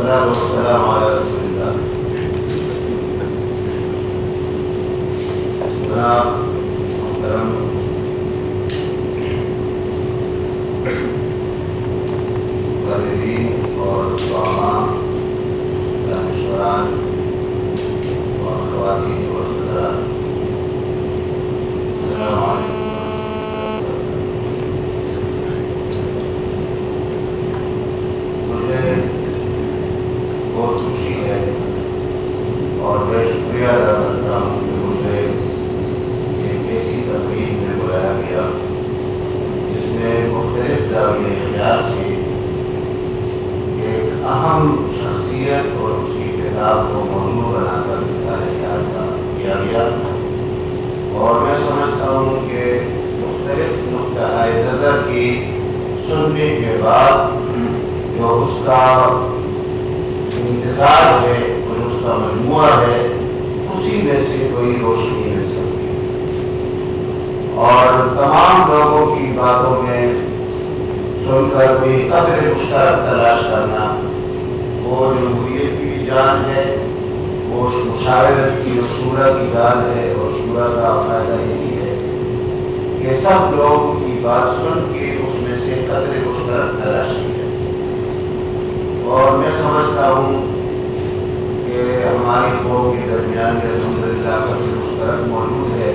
والصلاة والسلام على رسول اللہ. جناب محترم والدین اور علماء، دانشوران اور خواتین اور حضرات، السلام علیکم. مجھے بہت خوشی ہے اور میں شکریہ ادا کرتا ہوں کہ مجھے ایک ایسی تقریب میں بلایا گیا جس میں مختلف زاویے خیال سے ایک اہم شخصیت اور اس کی کتاب کو موضوع بنا کر اظہار خیال کا کیا گیا. اور میں سمجھتا ہوں کہ مختلف نقطۂ نظر کی سننے کے بعد جو اس کا انتظار ہے اور اس کا مجموعہ ہے، اسی میں سے کوئی روشنی مل سکتی ہے. اور تمام لوگوں کی باتوں میں سن کر کوئی قدر مشترک تلاش کرنا، وہ جمہوریت کی بھی جان ہے، وہ مشاورت کی اور شورا کی جان ہے. اور شورا کا فائدہ یہی ہے کہ سب لوگوں کی بات سن کے اس میں سے قدر مشترک تلاش کی جائے. اور میں سمجھتا ہوں کہ ہماری قوم کے درمیان میں الحمدللہ قدر مشترک موجود ہے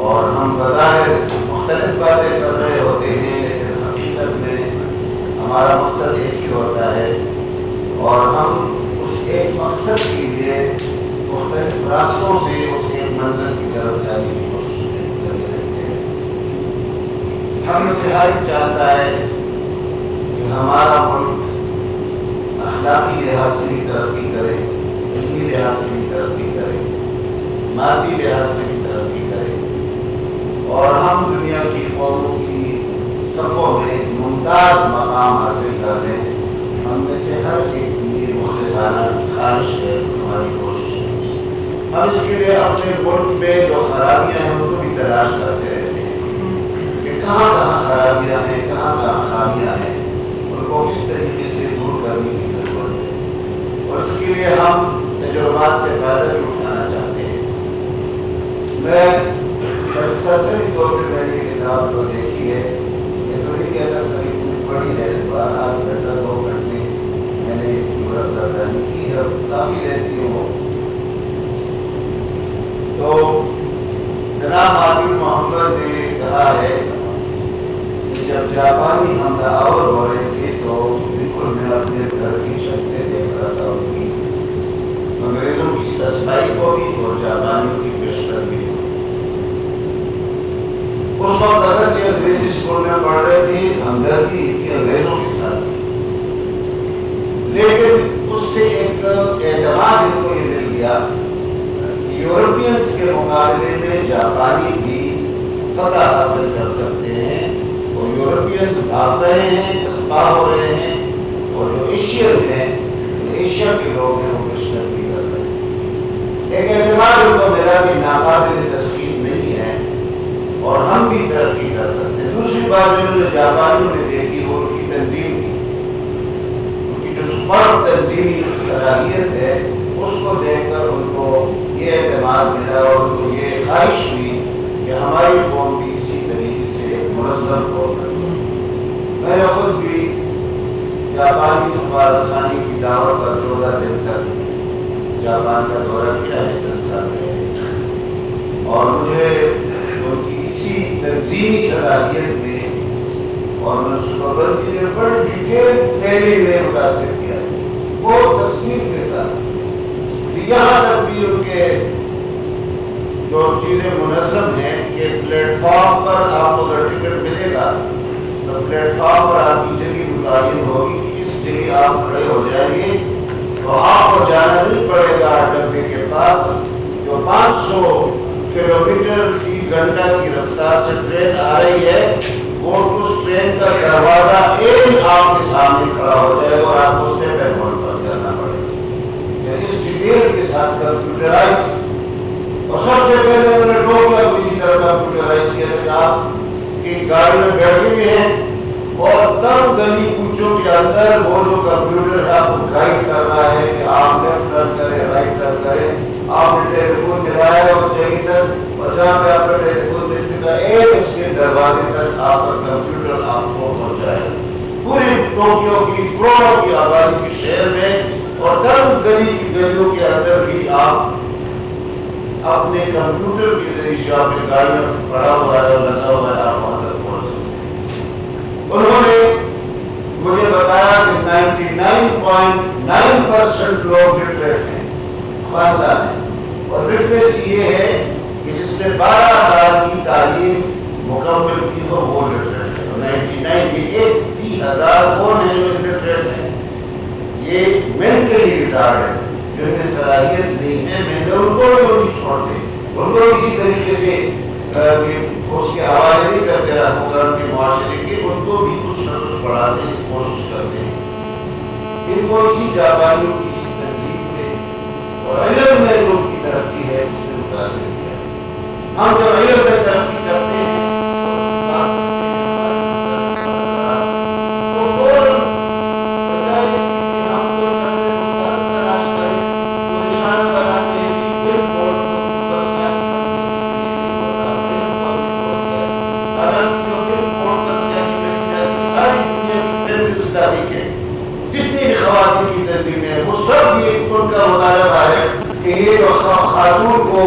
اور ہم بظاہر مختلف باتیں کر رہے ہوتے ہیں، لیکن حقیقت میں ہمارا مقصد ایک ہی ہوتا ہے اور ہم اس ایک مقصد کے لیے مختلف راستوں سے اس ایک منزل کی طرف جانے کی کوشش کرتے رہتے ہیں. ہم سے ہر ایک چاہتا ہے کہ ہمارا ملک اخلاقی لحاظ سے بھی ترقی کرے، علمی لحاظ سے بھی ترقی کرے، مادی لحاظ سے بھی ترقی کرے اور ہم دنیا کی قوموں کی صفوں میں ممتاز مقام حاصل کر لیں. ہم میں سے ہر ایک کی مخلصانہ خواہش ہے، ہماری کوشش ہے. ہم اس کے لیے اپنے ملک میں جو خرابیاں ہیں ان کو بھی تلاش کرتے رہتے ہیں کہ کہاں کہاں خرابیاں ہیں، کہاں کہاں خامیاں ہیں، ان کو کس طریقے سے دور کرنے کی ضرورت ہے. اور اس کے لیے ہم تجربات سے فائدہ بھی اٹھانا چاہتے ہیں. میں سرسری طور پہ میں نے یہ کتاب کو دیکھی ہے، یہ تو نہیں کہہ سکتا کہ پوری پڑھی ہے، 8 گھنٹہ 2 گھنٹے میں نے اس کی برقراری کی ہے، کافی رہتی ہوں. تو جناب عادل محمد نے کہا ہے کہ جب جاپانی حملہ آور ہو رہے تھے تو بالکل میں اپنے گھر کی چھت سے دیکھ رہا تھا ان کی انگریزوں کی صفائی کو بھی اور جاپانیوں کی پیشتر بھی. اس وقت اگرچہ انگریزی اسکول میں پڑھ رہے تھے، ہمدردی کی انگریزوں کے ساتھ تھی، لیکن اس سے ایک اعتماد ان کو یہ مل گیا کہ یورپینز کے مقابلے میں جاپانی بھی فتح حاصل کر سکتے ہیں اور یورپینز بھاگ رہے ہیں، پسپا ہو رہے ہیں اور جو ایشین ہیں، ایشیا کے لوگ ہیں، وہ کشمیر بھی کر رہے ہیں. ایک اعتماد ان کو ملا کہ ناقابل تسخیر نہیں ہے اور ہم بھی ترقی کر سکتے ہیں. دوسری بات جو انہوں نے جاپانیوں میں دیکھی وہ ان کی تنظیم تھی، ان کی جو سپر تنظیمی صلاحیت ہے اس کو دیکھ کر ان کو یہ اعتماد ملا اور ان کو یہ خواہش ہوئی کہ ہماری قوم بھی اسی طریقے سے ایک منظم ہو کر. میں نے خود بھی جاپانی سفارت خانے کی دعوت پر 14 دن تک جاپان کا دورہ کیا ہے چند سال پہلے، اور مجھے ان کی اسی تنظیمی صلاحیت نے اور منصوبہ بندی نے بڑی ڈیٹیل پلاننگ نے متاثر کیا ہے، بہت تفصیل کے ساتھ. یہاں تک بھی ان کے جو چیزیں منظم ہیں کہ پلیٹ فارم پر آپ کو اگر ٹکٹ ملے گا تو پلیٹ فارم پر آپ کی جگہ متعین ہوگی کہ اس جگہ آپ کھڑے ہو جائیں گے تو آپ کو جانا نہیں پڑے گا ڈبے کے پاس. جو 500 کلومیٹر فی گھنٹہ کی رفتار سے ٹرین آ رہی ہے، وہ اس ٹرین کا دروازہ ایک آپ کے سامنے کھڑا ہو جائے گا اور آپ کو اسٹیپ اینڈ ہولڈ پر جانا پڑے گا. اس ڈیٹیل کے ساتھ کمپیوٹرائز، اور سب سے پہلے انہوں نے ٹوکیا کو اسی طرح کمپیوٹرائز کیا تھا کہ آپ کی گاڑی میں بیٹھے ہوئے ہیں اور تنگ گلی انچوں کے اندر وہ جو کمپیوٹر ہے آپ کو گائیڈ کر رہا ہے کہ آپ لیفٹ ٹرن کریں رائٹ ٹرن کریں، آپ نے ٹیلی فون ملایا ہے اس جگہ تک، اور جہاں پہ آپ کا ٹیلی فون مل چکا ہے ایک اس کے دروازے تک آپ کا کمپیوٹر آپ کو پہنچائے گا پوری ٹوکیو کی کروڑوں کی آبادی کی شہر میں، اور تر گلی کی گلیوں کے اندر بھی آپ اپنے کمپیوٹر کے ذریعے سے آپ کی گاڑی میں پڑا ہوا ہے اور لگا ہوا ہے، آپ وہاں تک پہنچ سکتے ہیں۔ انہوں نے مجھے بتایا کہ 99.9% لوگ لٹریٹ ہیں، خواندہ ہیں، اور لٹریسی یہ ہے کہ جس نے 12 سال کی تعلیم مکمل کی ہو وہ لٹریٹ ہے، اور 99 ایک فی ہزار کون ہیں جو لٹریٹ ہیں، یہ مینٹلی ریٹارڈ ہے، جن میں صلاحیت نہیں ہے، میں نے ان کو بھی ان کی چھوڑ دیں، ان کو اسی طریقے سے اس کے حوالے نہیں کرتے رہا مقرر کے معاشرے کے، ان کو بھی کچھ نہ کچھ پڑھانے کی کوشش کرتے ہیں، ان کو اسی جاپانیوں کی اسی تنظیم میں اور علم میں جو ان کی ترقی ہے اس میں متاثر کیا ہے۔ ہم جب علم میں ترقی کرتے ہیں جتنی بھی خواتین کی تنظیمیں ہیں وہ سب بھی ان کا مطالبہ ہے کہ یہ جو خاتون کو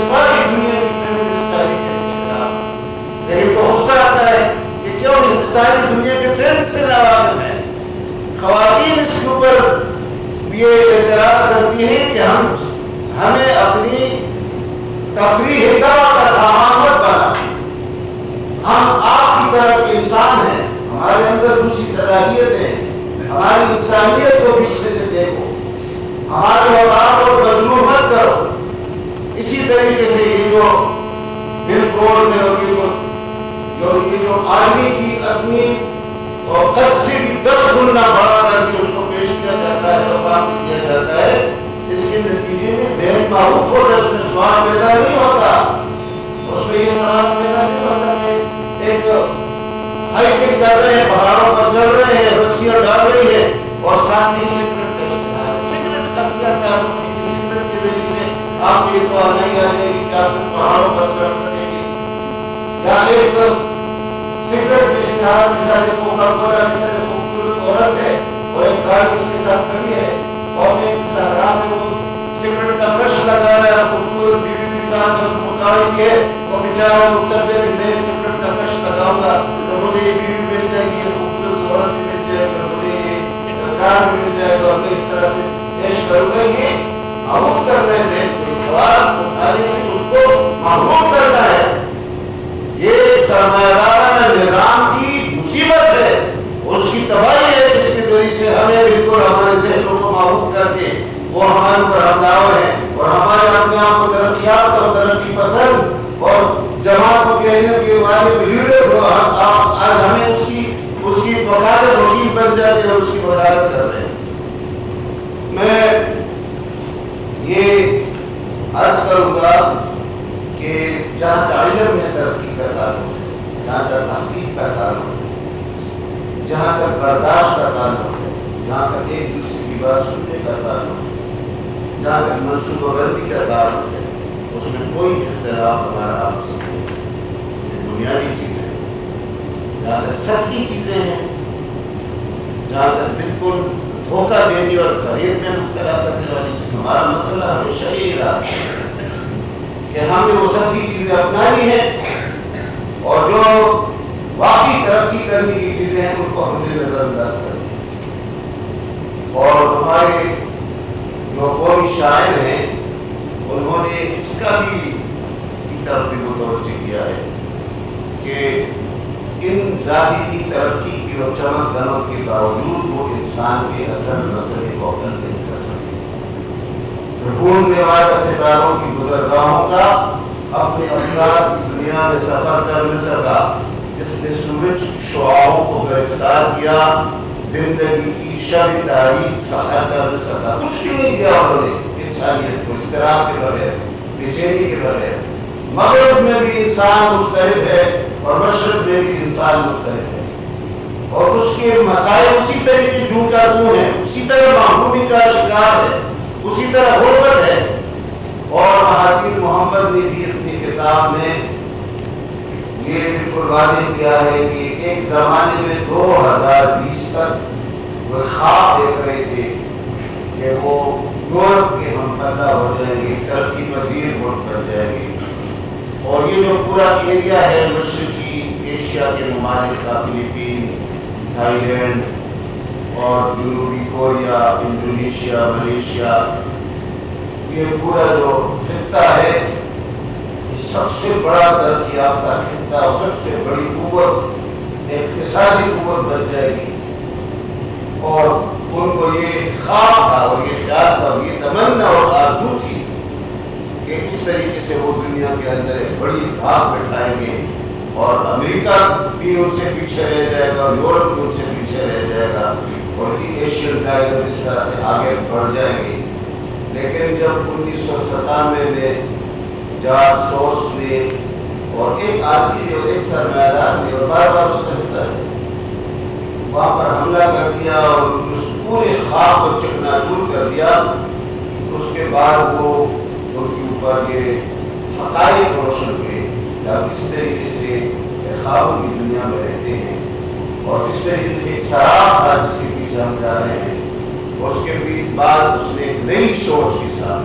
ساری دنیا کی فیمنسٹ تحریک ہے اس کے خلاف، لیکن کو غصہ آتا ہے کہ کیوں ساری دنیا کے ٹرینڈ سے ناواقف ہیں۔ خواتین اس کے اوپر یہ اعتراض کرتی ہیں کہ ہمیں اپنی تفریح کا سامان مت بنا، ہم آپ کی طرح انسان ہیں، ہمارے اندر دوسری صلاحیت ہے، ہماری انسانیت کو پیچھے سے دیکھو، ہمارے اوقات کو مجروح مت کرو۔ اسی طریقے سے یہ جو بل کوڈ ہے اور یہ جو آدمی کی اپنی قد سے بھی 10 گنا بڑھا کر کے اس کو پیش کیا جاتا ہے اور کام کیا جاتا ہے، اس کے نتیجے میں ذہن معروف ہوتا ہے، اس میں سوال پیدا نہیں ہوتا، اس میں یہ سوال پیدا نہیں ہوتا کہ ایک ہائیکنگ کر رہے ہیں، پہاڑوں پر چل رہے ہیں، رسیاں ڈال رہی ہے اور ساتھ ہی سگریٹ کا استعمال ہے۔ سگریٹ کا کیا تعلق ہے کہ سگریٹ کے ذریعے سے آپ کی تو نہیں آ جائے گی کہ آپ پہاڑوں پر چڑھ سکیں گے، یا ایک سگریٹ کے اشتہار کے ساتھ ایک خوبصورت عورت ہے اور ایک گاڑی اس کے ساتھ کھڑی ہے اور ایک صحرا میں وہ سگریٹ کا کش لگا رہا ہے خوبصورت بیوی کے ساتھ اور وہ گاڑی کے وہ بیچارہ وہ سمجھے کہ میں سگریٹ کا کش لگاؤں گا تو مجھے یہ بیوی مل جائے گی، یہ خوبصورت عورت بھی مل جائے گا، مجھے یہ کار بھی مل جائے گا اور میں اس طرح سے پیش کروں گا۔ یہ معروف کرنے سے کوئی سوال اٹھانے سے اس کو محروم کرنا ہے، یہ سرمایہ دارانہ نظام کی مصیبت ہے، اس کی تباہی ہے جس کے ذریعے سے ہمیں بالکل ہمارے ذہنوں کو معروف کر کے وہ ہمارے اوپر حملہ ہیں اور ہمارے اپنے آپ کو ترقیات اور ترقی پسند اور جماعتوں کے ہمارے لیڈر جو آج ہمیں اس کی وکالت وکیل بن جاتے ہیں اور اس کی وکالت کر رہے ہیں۔ میں یہ عرض کروں گا کہ جہاں تک علم میں ترقی کا تعلق ہے، جہاں تک تحقیق کا تعلق ہے، جہاں تک برداشت کا تعلق ہے، جہاں تک ایک دوسرے کی بات سننے کا تعلق ہے، جہاں تک منصوبہ بندی کا تعلق ہے، اس میں کوئی اختلاف ہمارا آپس میں یہ بنیادی چیزیں ہیں۔ جہاں تک سطحی چیزیں ہیں، جہاں تک بالکل دھوکہ دینے اور فریب میں مبتلا کرنے والی چیز، ہمارا مسئلہ ہمیشہ یہی رہا کہ ہم نے وہ سطحی چیزیں اپنانی ہیں اور جو واقعی ترقی کرنے کی چیزیں ہیں ان کو ہم نے نظر انداز کر دیا۔ اور ہمارے جو قومی شاعر ہیں انہوں نے اس کا بھی کی طرف بھی متوجہ کیا ہے کہ ان ظاہری ترقی کی اور چمک دمک کے باوجود وہ انسان کے اصل مسئلے کو حل نہیں کر سکتے۔ ڈھونڈنے والا ستاروں کی گزرگاہوں کا اپنے افراد کی دنیا میں سفر کر نہ سکا، جس نے سورج کی شعاعوں کو گرفتار کیا، زندگی کی شب تاریک سفر کر نہ سکا۔ کچھ بھی نہیں دیا انہوں نے انسانیت کو، اضطراب کے بغیر، بے چینی کے بغیر، مغرب میں بھی انسان مضطرب ہے اور مشرق میں بھی انسان مضطرب ہے، اور اس کے مسائل اسی طرح کی جوں کا توں ہے، اسی طرح محرومی کا شکار ہے، اسی طرح غربت ہے۔ اور مہاتیر محمد نے بھی اپنی کتاب میں یہ بالکل واضح کیا ہے کہ ایک زمانے میں 2020 تک وہ خواب دیکھ رہے تھے کہ وہ یورپ کے ہم پردہ ہو جائیں گے، ترقی پذیر ملک بن جائیں گے، اور یہ جو پورا ایریا ہے مشرقی ایشیا کے ممالک کا، فلپین، تھائی لینڈ اور جنوبی کوریا، انڈونیشیا، ملیشیا، یہ پورا جو خطہ ہے سب سے بڑا ترقی یافتہ خطہ اور سب سے بڑی قوت، اقتصادی قوت بن جائے گی۔ اور ان کو یہ خواب تھا اور یہ خیال تھا اور یہ تمنا اور آرزو تھی کہ اس طریقے سے وہ دنیا کے اندر ایک بڑی دھاک بٹھائیں گے، اور امریکہ بھی ان سے پیچھے رہ جائے گا اور یورپ بھی ان سے پیچھے رہ جائے گا، اور ایشین ٹائگر اس طرح سے آگے بڑھ جائیں گے۔ لیکن جب 1997 میں جارج سورس نے اور ایک آدمی نے اور ایک سرمایہ دار نے، اور بار بار اس کا ذکر ہے، وہاں پر حملہ کر دیا اور اس پورے خواب کو چکنا چور کر دیا، اس کے بعد وہ ان کے اوپر یہ حقائق روشن ہوئے کہ آپ کس طریقے سے خوابوں کی دنیا میں رہتے ہیں، اور کس طریقے سے ایک شراب تھا جس کے پیچھے ہم جا رہے ہیں۔ اس کے بعد اس نے ایک نئی سوچ کے ساتھ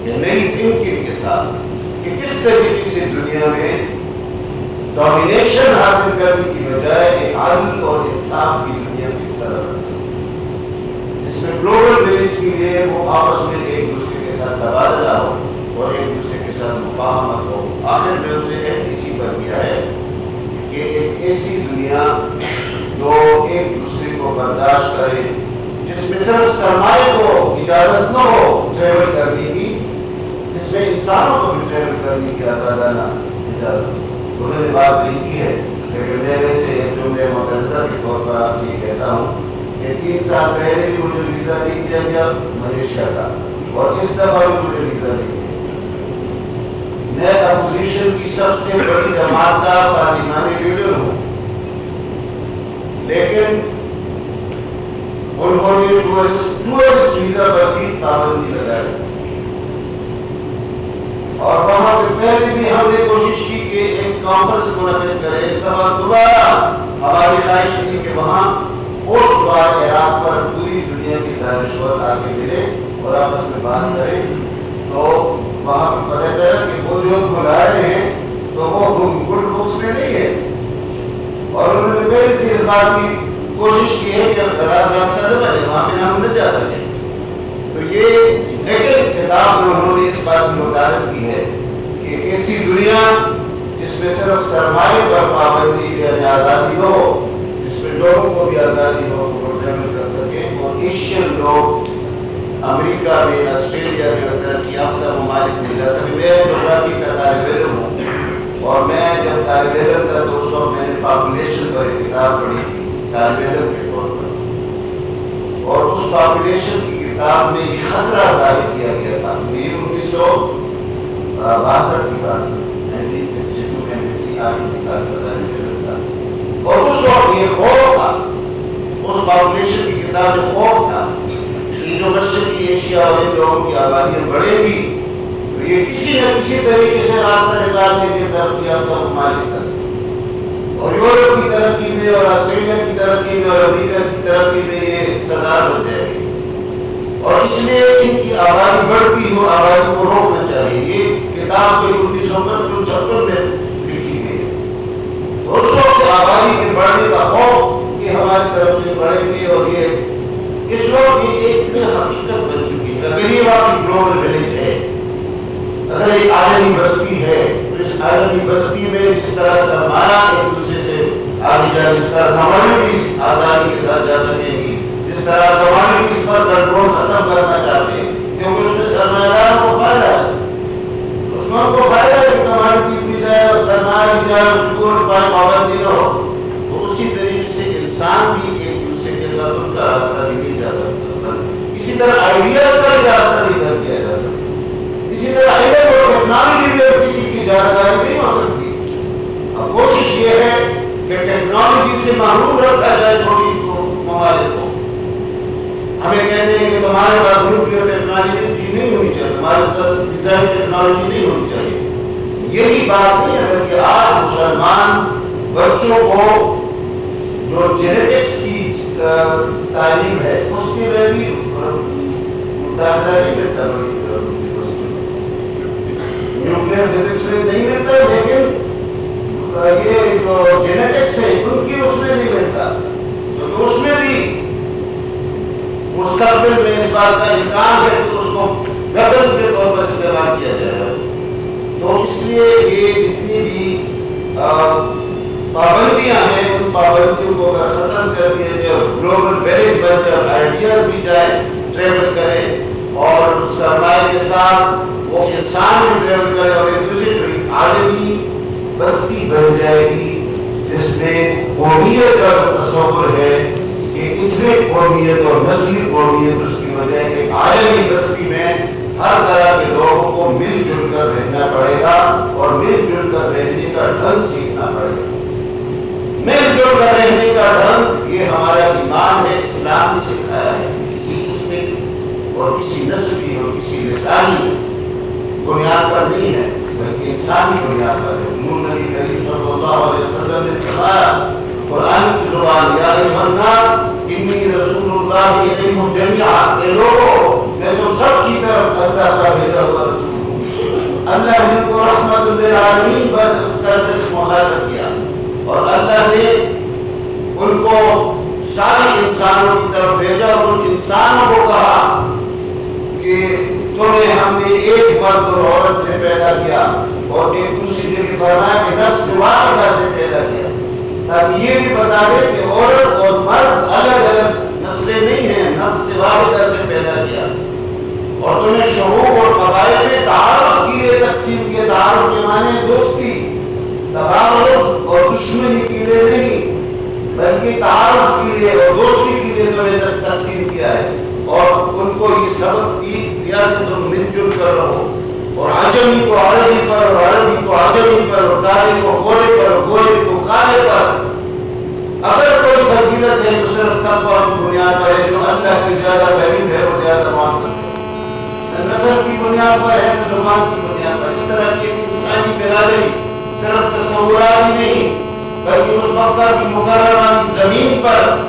یا نئی تھنکنگ کے ساتھ کہ کس طریقے سے دنیا میں ڈومینیشن حاصل کرنے کی بجائے ایک عدل اور انصاف کی دنیا کس طرح بن سکتی ہے، جس میں گلوبل ولیج کے لیے وہ آپس میں ایک دوسرے کے ساتھ تبادلہ ہو اور ایک دوسرے کے ساتھ مفاہمت ہو۔ آخر میں اس نے اسی پر کیا ہے کہ ایک ایسی دنیا جو ایک دوسرے کو برداشت کرے، جس میں صرف سرمایہ کو اجازت نہ ہو ٹریول کرنے کی، جس میں انسانوں کو بھی ٹریول کرنے کی آزادانہ اجازت ہو۔ انہوں نے بات نہیں کی ہے، لیکن میں ویسے ایک جملے متنازع کے طور پر آپ سے یہ کہتا ہوں کہ 3 سال پہلے بھی مجھے ویزا نہیں دیا گیا ملیشیا کا، اور اس دفعہ بھی مجھے ویزا نہیں دیا۔ میں اپوزیشن کی سب سے بڑی جماعت کا پارلیمانی لیڈر ہوں، لیکن انہوں نے ٹورسٹ ویزا پر بھی پابندی لگائی، اور وہاں پہ پہلے بھی ہم نے کوشش کی کہ ایک کانفرنس منعقد کرے۔ اس دفعہ دوبارہ ہماری خواہش تھی کہ وہاں پوسٹ وار عراق پر پوری دنیا کی دانشور آ کے ملے اور آپس میں بات کرے، تو وہاں پہ پتہ چلا کہ وہ جو بلا رہے ہیں تو وہ گڈ بکس میں نہیں ہے، اور انہوں نے پہلے سے اس بات کی کوشش کی ہے کہ راستہ نہ بنے، وہاں پہ ہم نہ جا سکیں۔ تو یہ لیکن کتاب میں انہوں نے اس بات کی وکالت کی ہے کہ ایسی دنیا جس میں صرف سرمایہ پر پابندی یعنی آزادی ہو، جس میں لوگوں کو بھی آزادی ہو وہ ٹریول کر سکیں، اور ایشین لوگ امریکہ میں، آسٹریلیا میں اور ترقی یافتہ ممالک میں جا سکیں۔ میں جغرافی کا طالب علم ہوں، اور میں جب طالب علم تھا تو اس وقت میں نے پاپولیشن پر ایک کتاب پڑھی تھی طالب علم کے طور پر، اور اس پاپولیشن کی کتاب میں یہ خطرہ ظاہر کیا گیا تھا۔ یہ 1962 کی بات، 1962 میں اسی آخری سال کا طالب علم تھا، اور اس وقت یہ خوف تھا، اس پاپولیشن کی کتاب میں خوف تھا کہ جو مشرقی ایشیا اور ان لوگوں کی آبادیاں بڑھے گی تو یہ کسی نہ کسی طریقے سے راستہ نکال دیں گے ترقی یافتہ ممالک تک، اور یورپ کی ترقی میں اور آسٹریلیا کی ترقی میں اور امریکہ کی ترقی میں یہ صدار بن جائے گی، اور اس لیے ان کی آبادی بڑھتی ہو، آبادی کو روکنا چاہیے۔ یہ کتاب کو 1956 میں لکھی گئی ہے۔ اس وقت سے آبادی کے بڑھنے کا خوف کہ ہماری طرف سے بڑھیں گے، اور یہ اس وقت یہ ایک حقیقت بن چکی ہے۔ اگر یہ واقعی گلوبل ولیج ہے، اگر ایک عالمی بستی ہے، تو اس عالمی بستی میں جس طرح سرمایہ ایک دوسرے سے آگے جائے، جس طرح کموڈیٹیز آزادی کے ساتھ جا سکیں گی، جس طرح کموڈیٹیز پر کنٹرول ختم کرنا چاہتے ہیں کیونکہ اس میں سرمایہ دار کو فائدہ ہے، اس میں ان کو فائدہ ہے کہ کموڈیٹیز بھی جائے اور سرمایہ بھی جائے، اس کو پابندی نہ ہو، تو اسی طریقے سے انسان بھی ایک دوسرے کے ساتھ ان کا راستہ بھی نہیں جا سکتا، اسی طرح آئیڈیاز کا بھی راستہ نہیں کر دیا جا سکتا، اسی طرح علم اور ٹیکنالوجی بھی اور کسی کی جانکاری ٹیکنالوجی نہیں ہونی چاہیے. یہی بات نہیں ہے، بلکہ آج مسلمان بچوں کو جو جینیٹکس کی تعلیم ہے اس کے میں بھی داخلہ نہیں ملتا. نیوکلیئر فزکس میں نہیں ملتا، لیکن یہ جو جینیٹکس ہے ان کی اس میں نہیں ملتا. تو اس میں بھی مستقبل میں اس بات کا امکان ہے کہ اس کو ویپنس کے طور پر استعمال کیا جائے گا. تو اس لیے یہ جتنی بھی پابندیاں ہیں ان پابندیوں کو اگر ختم کر دیا جائے اور گلوبل ویلیج بن جائے، آئیڈیاز بھی جائے ٹریول کرے اور سرمایہ کے ساتھ وہ انسان بھی ٹریول کرے اور ایک دوسرے کی عالمی بستی بن جائے گی جس میں قومیت کا تصور ہے کہ اتنے قومیت اور نسلی قومیت اس کی وجہ ایک عالمی بستی میں ہر طرح کے لوگوں کو مل جل کر رہنا پڑے گا اور مل جل کر رہنے کا ڈھنگ سیکھنا پڑے گا. مل جل کر رہنے کا ڈھنگ یہ ہمارا ایمان ہے، اسلام نے سکھایا ہے. کسی اتنی اور کسی نسلی اور کسی لسانی بنیاد پر نہیں ہے بلکہ انسانی بنیاد پر ہے. حضور نبی کریم صلی اللہ علیہ وسلم نے فرمایا قرآن کی زبان، یا ایھا الناس انی رسول اللہ الیکم جمیعا، اے لوگوں میں تم سب کی طرف اللہ کا بھیجا ہوا رسول ہوں. اللہ نے ان کو رحمت للعالمین کر کے مخاطب کیا اور اللہ نے ان کو سارے انسانوں کی طرف بھیجا اور ان انسانوں کو کہا کہ تمہیں ہم نے ایک مرد اور عورت سے پیدا کیا اور ایک دوسری جگہ فرمایا کہ نفس واحدہ سے پیدا کیا، تاکہ یہ بھی بتا دے کہ عورت اور مرد الگ الگ نسلیں نہیں ہیں، نفس واحدہ سے پیدا کیا. اور تمہیں شعوب اور قبائل میں تعارف کے لیے تقسیم کیا. تعارف کے معنی دوستی، تباغض اور دشمنی کے لیے نہیں بلکہ تعارف کے لیے اور دوستی کے لیے تمہیں تقسیم کیا ہے. اور ان کو یہ سبق دیا کہ تم مل جل کر رہو اور عجمی کو عربی پر اور عربی کو عجمی پر اور کالے کو گورے پر اور گورے کو کالے پر. اگر کوئی فضیلت ہے تو صرف تقویٰ کی بنیاد پر ہے، جو اللہ کی زیادہ قریب ہے وہ زیادہ معاف کرتا ہے. نسل کی بنیاد پر ہے، زبان کی بنیاد پر. اس طرح کی انسانی برادری صرف تصورات ہی نہیں بلکہ اس مکہ کی مکرمہ کی زمین پر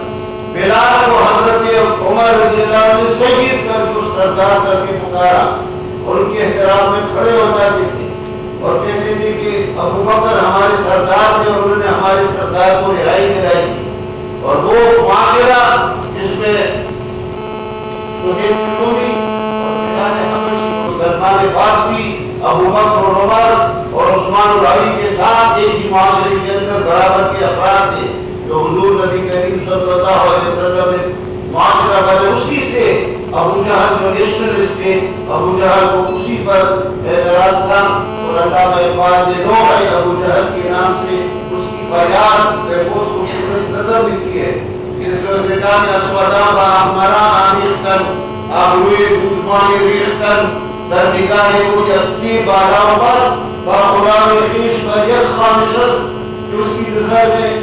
بلال کو حضرت عمر رضی اللہ عنہ نے سید کر کے سردار کر کے پکارا اور ان کے احترام میں کھڑے ہو جاتے تھے اور کہتے تھے کہ ابو بکر ہمارے سردار تھے اور انہوں نے ہمارے سردار کو رہائی دلائی تھی. اور وہ معاشرہ جس میں سہیل رومی اور بلال حبشی اور سلمان فارسی، ابو بکر اور عمر اور عثمان اور علی کے ساتھ ایک ہی معاشرے کے اندر برابر کے افراد تھے جو حضور نبی کریم صلی اللہ علیہ وسلم نے معاشرہ بنے. اسی سے ابو جہل جو نیشنلسٹ تھے، ابو جہل کو اسی پر اعتراض تھا اور علامہ اقبال نے نوح ابو جہل کے نام سے اس کی فریاد بہت خوبصورت نظم لکھی ہے جس میں اس نے کہا کہ اسودا با احمرا آمیختن آبروی دودمان ریختن در نگاہ او یکی بالا و بست با غلام خیش پر یک خامشست. کہ اس کی نظر میں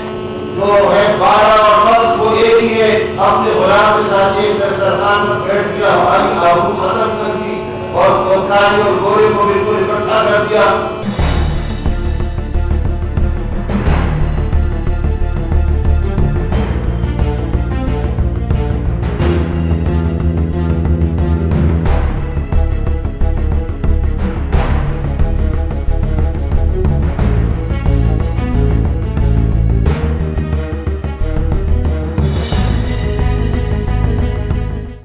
جو ہے بارہ اور مست وہ ایک ہی ہے. اپنے غلام کے ساتھ ایک دسترخوان پر بیٹھ گیا، ہماری آبرو ختم کر دی اور کالی اور گورے کو بالکل اکٹھا کر دیا